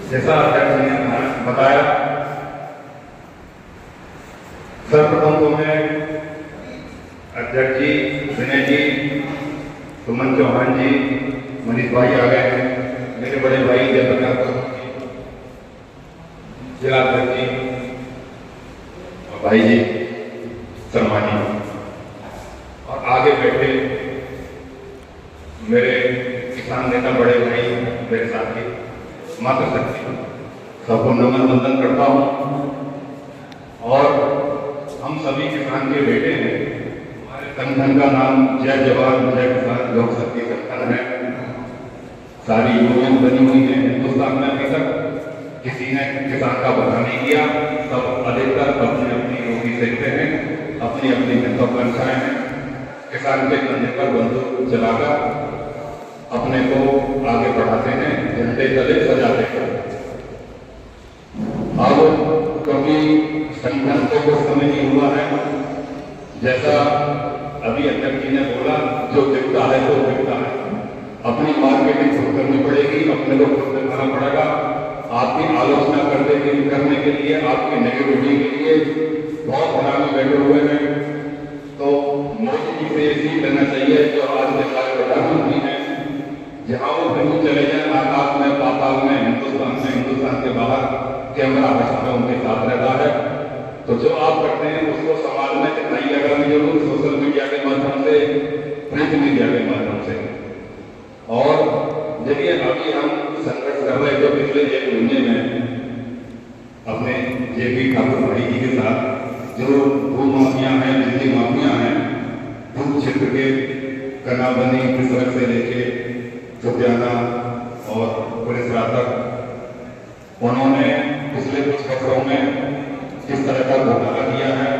जैसा अध्यक्ष ने बताया, सर्वप्रथम तो मैं अध्यक्ष जी, विनय जी, सुमन चौहान जी, मनीष भाई आ गए हैं, मेरे बड़े भाई जयप्रकाश जिला अध्यक्ष जी और भाई जी शर्मा जी और आगे बैठे मेरे किसान नेता बड़े भाई, मेरे साथी, मातृशक्ति, सबको नमन वंदन करता हूँ। और हम सभी किसान के बेटे हैं। हमारे संगठन का नाम जय जवान जय किसान लोक शक्ति संगठन है। सारी यूनियन बनी हुई है हिंदुस्तान में। अभी तक किसी ने किसान का भला नहीं किया। सब अधिकतर अपनी अपनी रोटी सेकते हैं, अपनी अपनी महत्वाकांक्षाएं हैं। किसान के कंधे पर बंदूक चलाकर अपने को आगे बढ़ाते हैं, झंडे तले सजाते हैं। अब कभी संगठन को कुछ समय नहीं हुआ है। जैसा अभी अध्यक्ष जी ने बोला, जो दिखता है वो दिखता है। अपनी मार्केटिंग खुद करनी पड़ेगी, अपने को खुद दिखाना पड़ेगा। आपकी आलोचना करने के लिए, आपकी नेगेटिविटी के लिए बहुत हरामी बैठे हुए हैं। तो मोदी जी से सीख लेना चाहिए जो आज के प्रधानमंत्री हैं। जहां वो कहीं चले जाए, आकाश में, पाताल में, हिंदुस्तान के बाहर, कैमरा हमेशा उनके साथ रहता है। तो जो आप करते हैं उसको समाज में दिखाई लगानी जरूर, सोशल मीडिया के माध्यम से, प्रिंट मीडिया के माध्यम से। और देखिए, अभी हम संघर्ष कर रहे जो पिछले 1 महीने में अपने जेपी ठाकुर भाई जी के साथ जो भू माफिया हैं, बिजली माफिया हैं, भू क्षेत्र के कनाबनी सड़क से लेके लुधियाना और पुलिस रात तक, उन्होंने पिछले कुछ वर्षों में किस तरह का घोटाला किया है,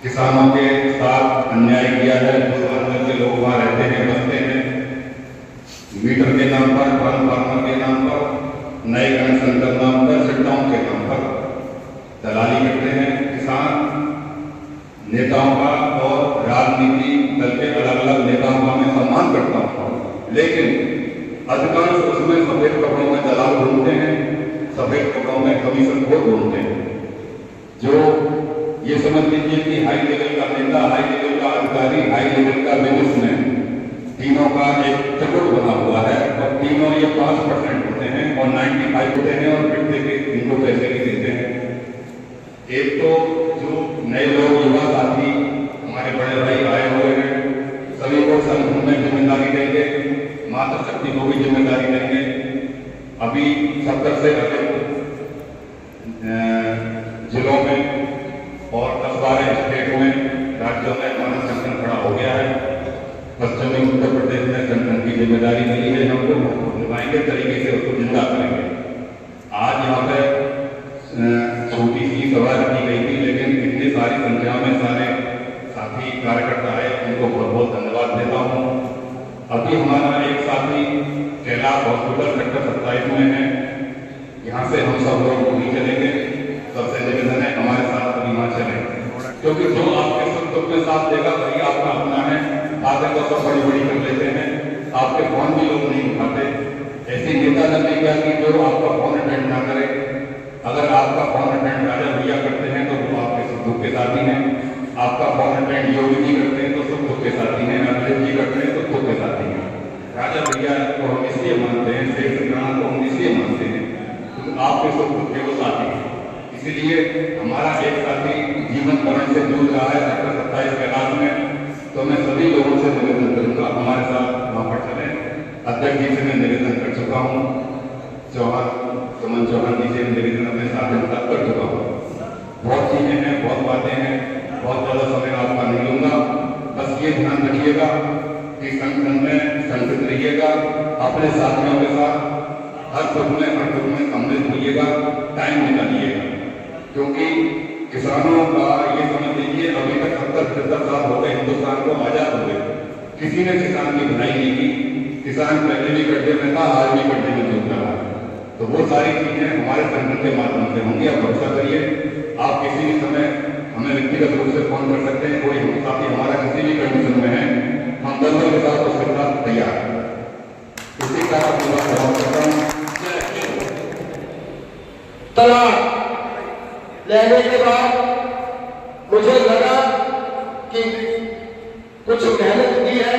किसानों के साथ अन्याय किया है। अंदर के लोग वहां रहते हैं, बसते हैं, मीटर के नाम पर, फार्मर के नाम पर, नए कनेक्शन के नाम पर, शटडाउन के नाम पर दलाली करते हैं। किसान नेताओं का और राजनीति दल के अलग अलग नेताओं का मैं सम्मान करता हूँ, लेकिन अधिकांश उसमें सफेद कपड़ों में दलाल ढूंढते हैं, सफेद कपड़ों में कमीशन खोर ढूंढते हैं। जो ये समझ लीजिए कि हाई लेवल का नेता, हाई लेवल का अधिकारी, हाई लेवल का बिजनेसमैन, तीनों का एक त्रिपुट बना हुआ है। और तीनों ये 5% होते हैं और 95 होते हैं और फिर के इनको पैसे भी देते हैं। एक तो जो नए लोग, युवा साथी, हमारे बड़े भाई आए हुए हैं, सभी को संगठन में जिम्मेदारी देंगे, मातृशक्ति को भी जिम्मेदारी देंगे। अभी 70 से अधिक जिलों में और 10-12 स्टेट में, राज्यों में हमारा संगठन खड़ा हो गया है। पश्चिमी उत्तर प्रदेश में संगठन की जिम्मेदारी मिली है, हम लोग निभाएंगे, तरीके से उसको जिंदा करेंगे। आज यहाँ पे छोटी सी सभा रखी गई थी, लेकिन इतनी सारी संख्या में सारे साथी कार्यकर्ता आए, उनको बहुत बहुत धन्यवाद देता हूँ। अभी हमारा एक साथी कैलाश हॉस्पिटल सेक्टर 27 में है, यहाँ से हम सब लोग वहीं चलेंगे। सबसे निवेदन है हमारे साथ अभी वहाँ चलें, क्योंकि जो आपके सुख दुख में साथ देगा वही आपका अपना है। बातें तो सब बड़ी बड़ी कर लेते हैं, आपके फोन भी लोग नहीं उठाते। ऐसी नेता नहीं क्या कि जो आपका फोन अटेंड ना करे। अगर आपका फोन अटेंड राजा भैया करते हैं तो वो आपके सुख दुख के साथी हैं। आपका फोन अटेंड योगी जी करते हैं तो सुख दुख के साथी हैं, अखिलेश जी करते हैं तो दुख के साथी हैं। राजा भैया को हम इसलिए मानते हैं, शेख राणा को हम इसलिए मानते हैं क्योंकि आपके सुख दुख के वो साथी हैं। इसीलिए हमारा एक साथी जीवन मरण से जूझ रहा है सेक्टर 27 कैलाश में, तो मैं सभी लोगों से निवेदन करूंगा हमारे साथ वहां पर चलें। अध्यक्ष जी से मैं निवेदन कर चुका हूँ, सुमन चौहान जी से निवेदन अपने साथ कर चुका हूँ। बहुत चीजें हैं, बहुत बातें हैं, बहुत ज्यादा समय आपका नहीं लूंगा। बस ये ध्यान रखिएगा कि संगठन में संगठित रहिएगा, अपने साथियों के साथ हर सुख में सम्मिलित होइएगा, टाइम निकालिएगा। क्योंकि किसानों का ये समझ लीजिए, अभी तक 70-75 साल हो गए हिंदुस्तान को आजाद हो गए, किसी ने किसान की भलाई नहीं की। किसान पहले भी गड्ढे में था, आज भी गड्ढे में जूझ रहा है। तो वो सारी चीजें हमारे संगठन के माध्यम से होंगी। आप भरोसा करिए, आप किसी भी समय हमें व्यक्तिगत रूप से फोन कर सकते हैं। कोई साथी हमारा किसी भी कंडीशन में है, हम दलों के साथ उसके साथ तैयार हैं। इसी का बहुत करता हूँ। लेने के बाद मुझे लगा कि कुछ मेहनत की है,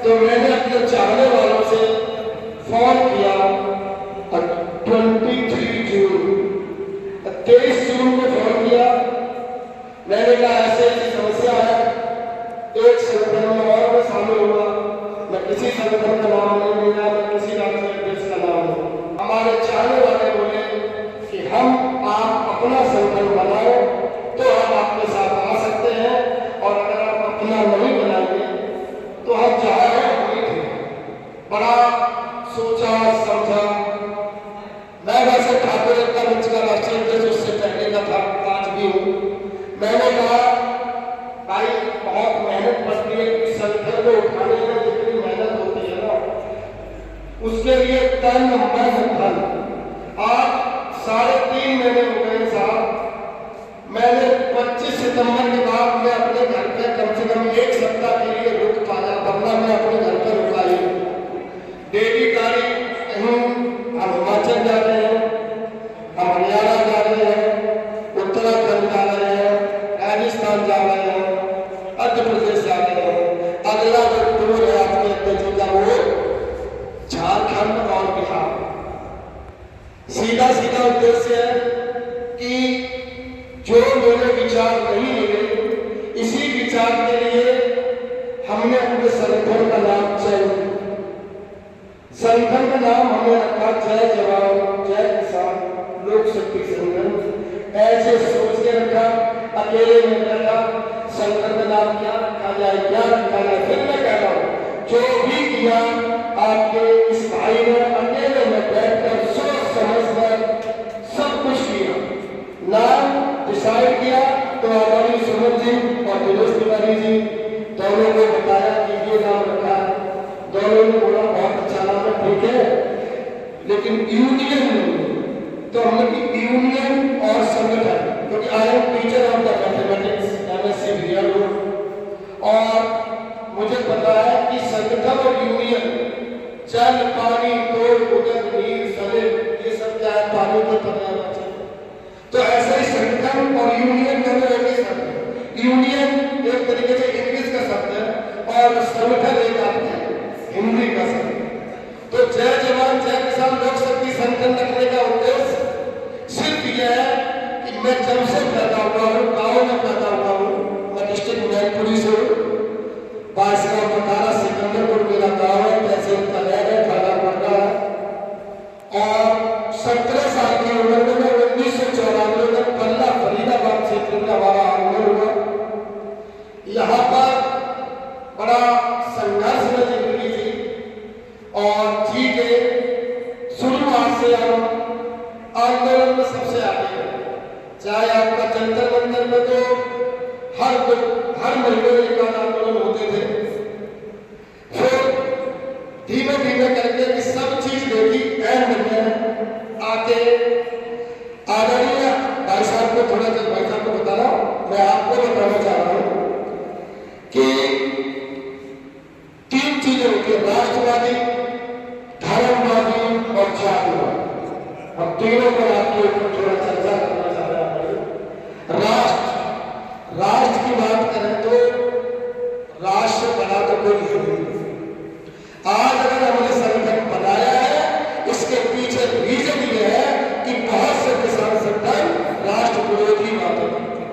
तो मैंने अपने चाहने वालों से फोन किया 23 जून को फोन किया। मैंने कहा ऐसे ऐसी समस्या है, एक संगठन में और मैं शामिल हुआ। मैं किसी संगठन का नाम नहीं लिया, मैं किसी राष्ट्रीय अध्यक्ष का नाम नहीं। हमारे चाहने वाले बोले कि हम आप अपना संगठन बनाओ तो हम आपके साथ आ सकते हैं, और अगर आप अपना नहीं बनाएंगे तो हम जहाँ हैं वहीं थे। बड़ा सोचा समझा। मैं वैसे ठाकुर एकता मंच का राष्ट्रीय अध्यक्ष उससे पहले का था, आज भी हूँ। मैंने कहा भाई बहुत मेहनत पड़ती है, कि संगठन को उठाने में जितनी मेहनत होती है ना, उसके लिए तन मन धन। आज 3.5 महीने हो गए साहब। मैंने 25 सितंबर के बाद मैं अपने घर पे कम से कम 1 सप्ताह के लिए रुक पाया, वरना मैं अपने घर पर रुका ही। डेली गाड़ी कहीं हम हिमाचल जा रहे हैं, हम हरियाणा जा रहे हैं, उत्तराखंड जा रहे हैं, राजस्थान जा रहे हैं, मध्य प्रदेश जा रहे हैं। अगला जो टूर है आपके अध्यक्ष का वो झारखंड और बिहार। सीधा सीधा उद्देश्य है कि जो मेरे विचार नहीं मिले, इसी विचार के लिए हमने अपने संगठन का नाम चयन। संगठन का नाम हमने रखा जय जवान जय किसान लोक शक्ति संगठन। ऐसे सोच के रखा, अकेले में रखा संगठन का नाम क्या रखा जाए, क्या रखा जाए। फिर मैं कह रहा हूँ जो भी किया आपके इस भाई ने अकेले में बैठकर सोच समझकर सब कुछ किया। नाम डिसाइड किया तो हमारी सुमन जी और दिनेश तिवारी जी दोनों को बताया कि ये नाम रखा है। दोनों ने बोला बहुत अच्छा नाम है, ठीक है, लेकिन यूनियन नहीं। तो हमने की यूनियन और संगठन, क्योंकि I am teacher of the mathematics MSc real, और मुझे पता है कि संगठन और यूनियन जल पानी तोड़ उदक नीर सलिल ये सब क्या है, पानी के पर्यावरण है। तो ऐसा ही संगठन और यूनियन दोनों एक ही शब्द है। यूनियन एक तरीके से इंग्लिश का शब्द है और संगठन एक आपका हिंदी का शब्द है। तो जय जवान जय किसान लोक शक्ति संगठन रखने का उद्देश्य सिर्फ यह है कि मैं जब से पैदा हुआ हूँ, गाँव में पैदा हुआ हूँ। मैं डिस्ट्रिक्ट मैनपुरी से हूँ। 22 सिकंदरपुर मेरा गाँव है, तहसील कलैर है, थाना कोटा है। और 17 साल की उम्र में 1994 में पल्ला फरीदाबाद क्षेत्र में हमारा आगमन हुआ। यहाँ पर बड़ा संघर्ष में जिंदगी थी, और ठीक है शुरुआत से हम आंदोलन में सबसे आगे हैं। चाहे आपका जंतर मंतर में तो हर महीने एक आंदोलन होते थे। फिर धीमे धीमे करके कि सब चीज देखी, एंड में आके आदरणीय भाई साहब को थोड़ा सा भाई साहब को बता रहा हूँ, मैं आपको बताना चाह रहा हूँ कि 3 चीजें होती है, राष्ट्रवादी, धर्मवादी और जातिवादी। हम तीनों पर आपके ऊपर थोड़ा चर्चा करना चाह रहे हैं। राष्ट्र की बात करें तो राष्ट्र बना तो कोई नहीं। आज अगर हमने संगठन बनाया है, इसके पीछे रीजन ये है कि बहुत से किसान संगठन राष्ट्र विरोधी बातें करते हैं।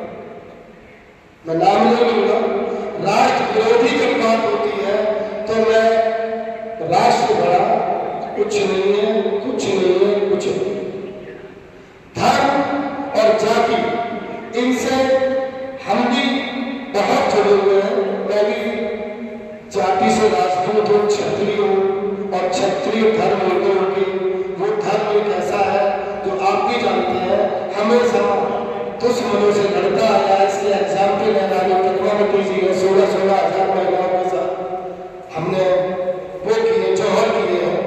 मैं नाम नहीं लूंगा, राष्ट्र विरोधी जब बात होती है तो मैं राष्ट्र बड़ा कुछ नहीं है, कुछ नहीं है, कुछ नहीं। धर्म और जाति इनसे हम भी बहुत जुड़े हुए हैं। मैं भी जाति से राजपूत हूँ, क्षत्रिय हूँ, और क्षत्रिय धर्म होते होगी वो धर्म एक ऐसा है जो आप भी जानते हैं हमेशा दुश्मनों से लड़ता आया है। इसके एग्जाम्पल है रानी पद्मावती जी है, 16,000 महिलाओं के साथ हमने वो किए, जौहर किए हैं।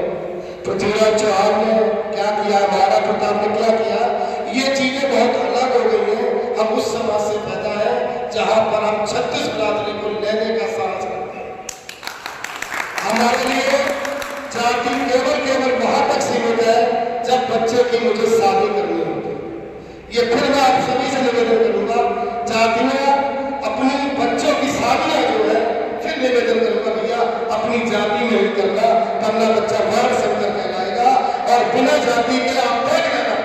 पृथ्वीराज चौहान ने क्या किया, महाराणा प्रताप ने क्या किया। ये चीजें बहुत अलग हो गई हैं। हम उस समाज से पैदा है जहां पर हम 36 बिरादरी को लेने का साहस करते हैं। हमारे लिए जाति केवल वहां तक सीमित है जब बच्चे की मुझे शादी करनी होती है। ये फिर मैं आप सभी से निवेदन करूंगा, जातियां अपनी बच्चों की शादियां जो है फिर निवेदन करूंगा भैया अपनी जाति में ही करना, वरना बच्चा वर्ण संकर कहलाएगा। और बिना जाति के आप देख लेना,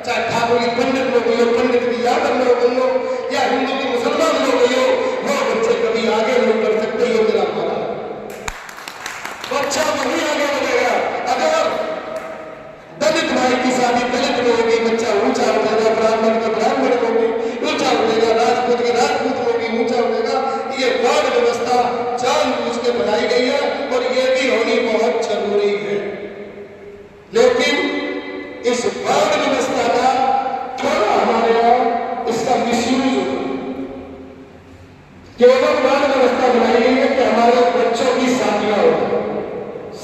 चाहे ठाकुर पंडित लोग हो, पंडित की यादव लोग हो या हिंदू के मुसलमान लोग हो, वो बच्चे कभी आगे नहीं बढ़ सकते। ये मेरा मानना है, बच्चा वही आगे बढ़ेगा। अगर दलित भाई की शादी दलित में होगी, बच्चा ऊंचा उठेगा, ब्राह्मण का ब्राह्मण होगी ऊंचा उठेगा, राजपूत की राजपूत होगी ऊंचा उठेगा। ये वर्ण व्यवस्था जानबूझ के बनाई गई है और ये भी होनी बहुत जरूरी है। लेकिन इस वर्ण व्यवस्था का थोड़ा हमारे यहाँ इसका मिसयूज हो, केवल वर्ण व्यवस्था बनाई गई है कि हमारे बच्चों की शादियां हो,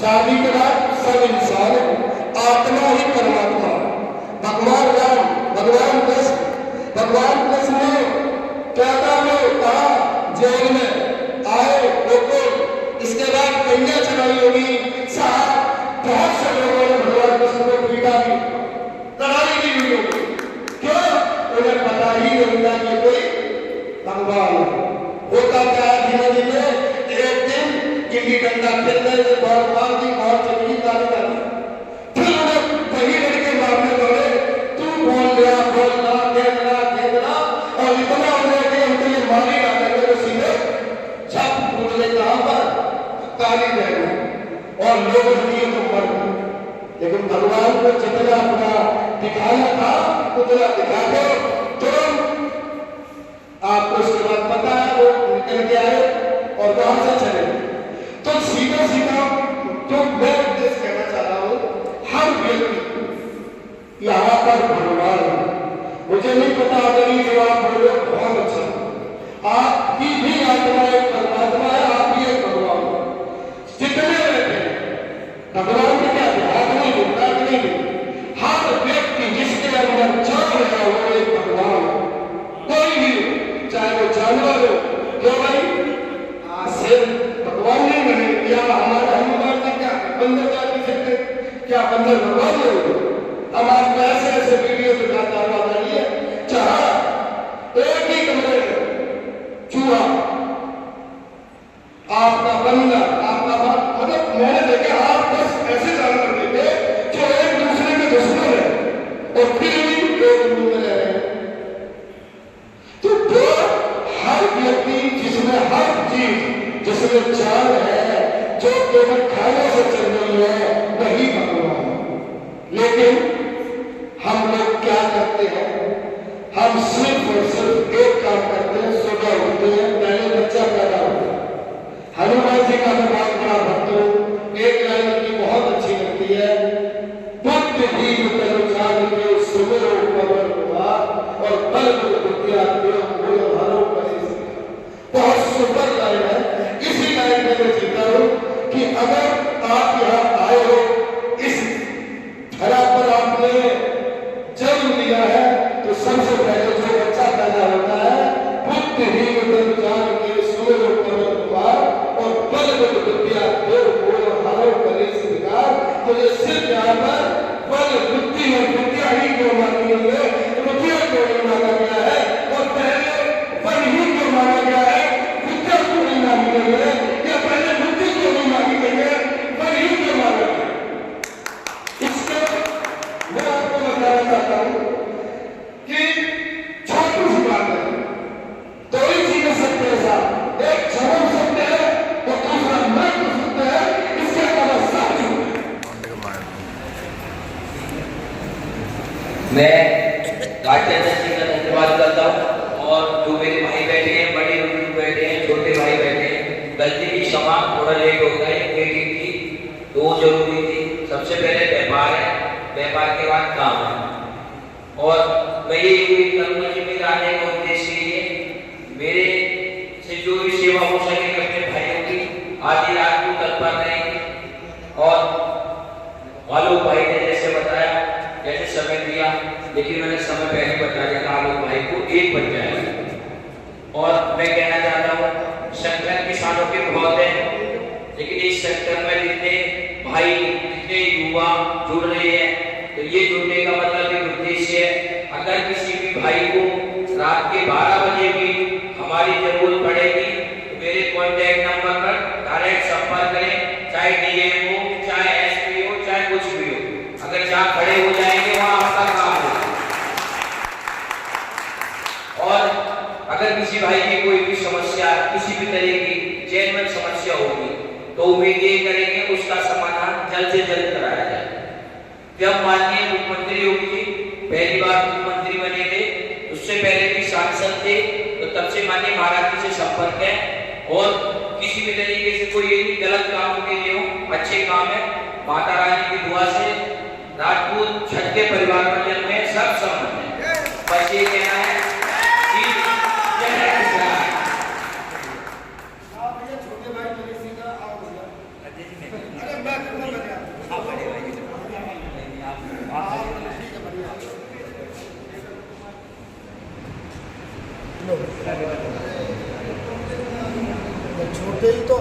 शादी के बाद सब इंसान, आत्मा ही परमात्मा। भगवान राम, भगवान कृष्ण ने पैदा में कहा, जेल में आए गोकुल, इसके बाद कन्या चढ़ाई होगी। साहब बहुत से लोगों ने भगवान कृष्ण को पीटा भी, लड़ाई भी हुई होगी। क्यों? उन्हें पता ही नहीं था कि कोई भगवान होता। क्या धीरे धीरे एक दिन गिल्ली डंडा खेलने में बहुत मार दी, बहुत चली गाली डाली, फिर उन्हें वही लड़के मारने लगे, तू बोल रहा बोलना खेलना, और इतना उन्हें कि उनके लिए मारी डालेंगे तो सीधे छप टूटने कहां पर काली बहन और लोग दिए तो मर गए। लेकिन भगवान को जितना अपना दिखाना था उतना दिखा दो, तुरंत आपको उसके बाद पता है वो निकल के आए और वहां से चले। तो सीधा सीधा जो मैं उद्देश्य कहना चाह रहा हूं, हर व्यक्ति यहाँ पर भगवान, मुझे नहीं पता अगर ये जो आप बोलो बहुत अच्छा, आपकी भी आत्मा एक परमात्मा है, आप भी एक भगवान हो। जितने रहते हैं भगवान के क्या हाथ नहीं दिखता नहीं दिखता, हर व्यक्ति जिसके अंदर जान रहा हो एक भगवान, कोई भी चाहे वो जानवर हो। क्यों भाई सिर्फ भगवान नहीं बने या हमारा हनुमान जी क्या बंदर जाति सकते, क्या बंदर भगवान नहीं? हम आपको ऐसे ऐसे वीडियो दिखाता हुआ जानिए, जहां एक ही कमरे में चूहा, आपका बंदर, आपका मतलब मैंने देखा आप बस ऐसे जानवर देखे जो एक दूसरे के दुश्मन है और फिर भी एक रूम में रह रहे हैं। तो हर व्यक्ति जिसमें हर चीज जिसमें जान है, जो केवल खाने से चल रही है, वही भगवान है। लेकिन हम लोग क्या करते हैं? हम सिर्फ और सिर्फ एक काम करते हैं, सुबह उठते हैं, पहले बच्चा पैदा होता है। हनुमान जी का मैं बहुत बड़ा भक्त हूं, एक लाइन की बहुत अच्छी लगती है, बुद्धिहीन तनु जान के सुमिरो पवन कुमार और बल बुद्धिया देव गुण हरो परि। बहुत सुंदर लाइन है। इसी लाइन में मैं कहता हूं कि अगर आप यहाँ आए हो, इस धरा पर आपने जन्म लिया है, तो सबसे पहले जो बच्चा पैदा होता है, बुद्धिहीन तनु जान के सुमिरो पवन कुमार और बल बुद्धिया देव गुण हरो परि। तो ये सिर्फ यहाँ पर बल बुद्धि और विद्या ही क्यों मानी गई है, बुद्धिया क्यों नहीं माना गया है, और पहले बल ही क्यों माना गया है, विद्या क्यों नहीं मानी गई है, या पहले बुद्धि क्यों नहीं मानी गई है, बल ही क्यों माना गया? इसके मैं आपको बताना चाहता हूं कि छोटी सी बात है, दो ही चीजें सत्य है साहब, एक जन्म सत्य है और दूसरा मृत्यु सत्य है। इसके अलावा सारी मैं आचार्य जी का धन्यवाद करता हूँ, और जो मेरे भाई बैठे हैं, बड़े बुजुर्ग बैठे हैं, छोटे भाई बैठे हैं, गलती की क्षमा, थोड़ा लेट हो गया, एक मीटिंग थी तो जरूरी थी। सबसे पहले व्यापार है, व्यापार के बाद काम है। और मैं ये उम्मीद करूंगा कि मेरे आने का उद्देश्य ये मेरे से जो भी सेवा हो सके अपने भाइयों की आधी रात को तत्पर रहेंगे। और आलोक भाई ने जैसे बताया, जैसे समय दिया, लेकिन मैंने समय पहले बता दिया था आलोक भाई को 1 बज जाएगा। और मैं कहना चाहता हूँ संगठन किसानों के बहुत है, लेकिन इस संगठन में जितने भाई जितने युवा जुड़ रहे हैं, तो ये जुड़ने का मतलब एक उद्देश्य है। अगर किसी भी भाई को रात के 12 बजे भी हमारी जरूरत पड़ेगी तो मेरे कॉन्टैक्ट नंबर पर डायरेक्ट संपर्क करें, चाहे डीएम हो, चाहे एसपी हो, चाहे कुछ भी हो। अगर जहाँ खड़े हो जाएंगे वहाँ आपका काम हो। और अगर किसी भाई की कोई भी समस्या, किसी भी तरह की जेन्युइन समस्या होगी तो उम्मीद ये करेंगे उसका समाधान जल्द से जल्द कराया जाए। जब माननीय मुख्यमंत्री योगी जी पहली बार मुख्यमंत्री बने थे, उससे पहले भी सांसद थे, तो तब से माननीय महाराज जी से संपर्क है और किसी भी तरीके से कोई ये गलत काम के लिए हो, अच्छे काम है। माता रानी की दुआ से राजपूत छठ के परिवार मंडल में सब सहमत है। बस ये कहना है कि जय किसान। छोटे भाई मनीषी का आओ भैया। अरे मैं कितना बढ़िया आप बड़े भाई छोटे ही तो